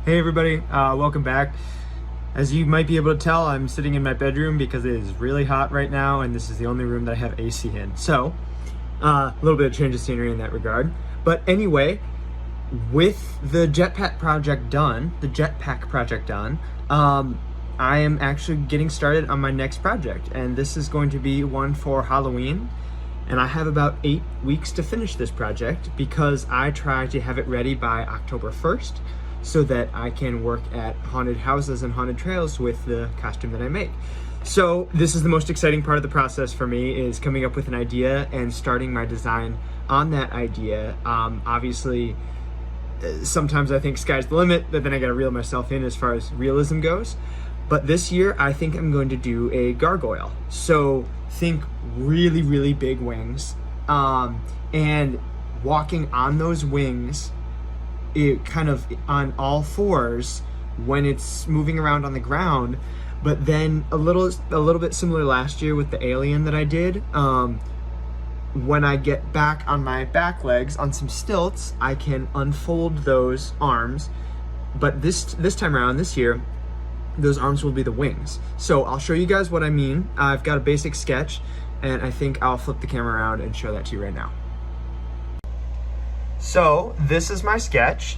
Hey everybody, welcome back. As you might be able to tell, I'm sitting in my bedroom because it is really hot right now and this is the only room that I have AC in. So, a little bit of change of scenery in that regard. But anyway, with the jetpack project done, I am actually getting started on my next project, and this is going to be one for Halloween. And I have about 8 weeks to finish this project because I try to have it ready by October 1st so that I can work at haunted houses and haunted trails with the costume that I make. So this is the most exciting part of the process for me, is coming up with an idea and starting my design on that idea. Obviously, sometimes I think sky's the limit, but then I gotta reel myself in as far as realism goes. But this year, I think I'm going to do a gargoyle. So think really, really big wings, and walking on those wings, it kind of on all fours when it's moving around on the ground. But then a little bit similar last year with the alien that I did. When I get back on my back legs on some stilts, I can unfold those arms. But this time around, this year, those arms will be the wings. So I'll show you guys what I mean. I've got a basic sketch, and I think I'll flip the camera around and show that to you right now. So this is my sketch,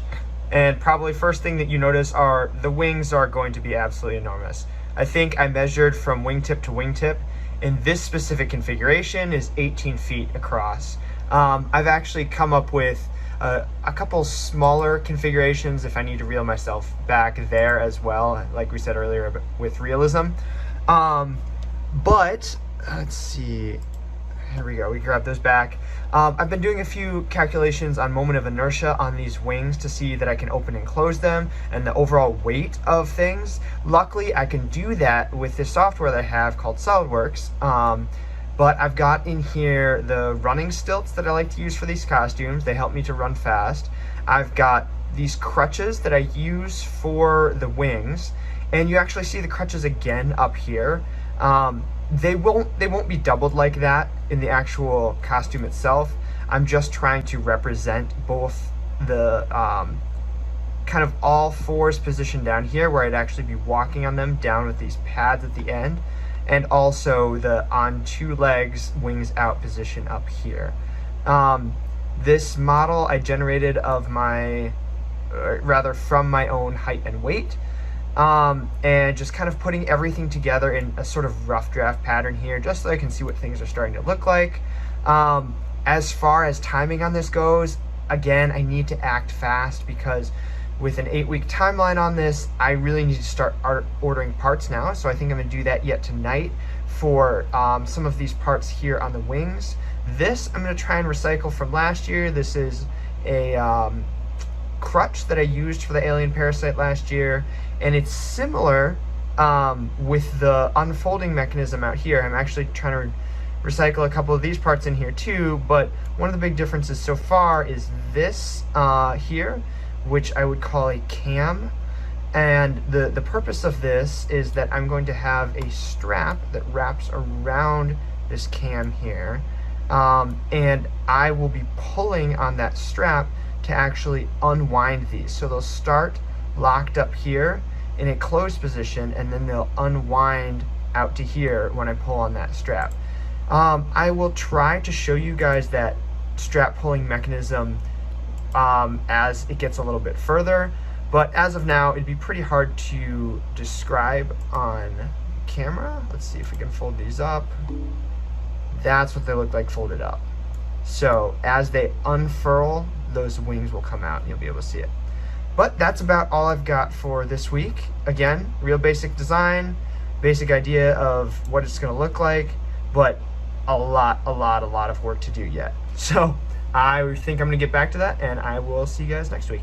and probably first thing that you notice are the wings are going to be absolutely enormous. I think I measured from wingtip to wingtip, and this specific configuration is 18 feet across. I've actually come up with a couple smaller configurations if I need to reel myself back there as well, like we said earlier with realism. But let's see, here we go, we grab those back. I've been doing a few calculations on moment of inertia on these wings to see that I can open and close them and the overall weight of things. Luckily, I can do that with this software that I have called SolidWorks. But I've got in here the running stilts that I like to use for these costumes. They help me to run fast. I've got these crutches that I use for the wings, and you actually see the crutches again up here. They won't be doubled like that in the actual costume itself. I'm just trying to represent both the kind of all fours position down here, where I'd actually be walking on them down with these pads at the end, and also the on two legs, wings out position up here. This model I generated from my own height and weight, and just kind of putting everything together in a sort of rough draft pattern here, just so I can see what things are starting to look like. As far as timing on this goes, again, I need to act fast because with an 8-week timeline on this, I really need to start ordering parts now. So I think I'm gonna do that yet tonight for some of these parts here on the wings. This I'm gonna try and recycle from last year. This is a crutch that I used for the alien parasite last year, and it's similar with the unfolding mechanism out here. I'm actually trying to recycle a couple of these parts in here too, but one of the big differences so far is this here, which I would call a cam. And the purpose of this is that I'm going to have a strap that wraps around this cam here, and I will be pulling on that strap to actually unwind these. So they'll start locked up here in a closed position, and then they'll unwind out to here when I pull on that strap. I will try to show you guys that strap pulling mechanism as it gets a little bit further, but as of now, it'd be pretty hard to describe on camera. Let's see if we can fold these up. That's what they look like folded up. So as they unfurl, those wings will come out and you'll be able to see it. But that's about all I've got for this week. Again, real basic design, basic idea of what it's gonna look like, but a lot of work to do yet. So I think I'm gonna get back to that, and I will see you guys next week.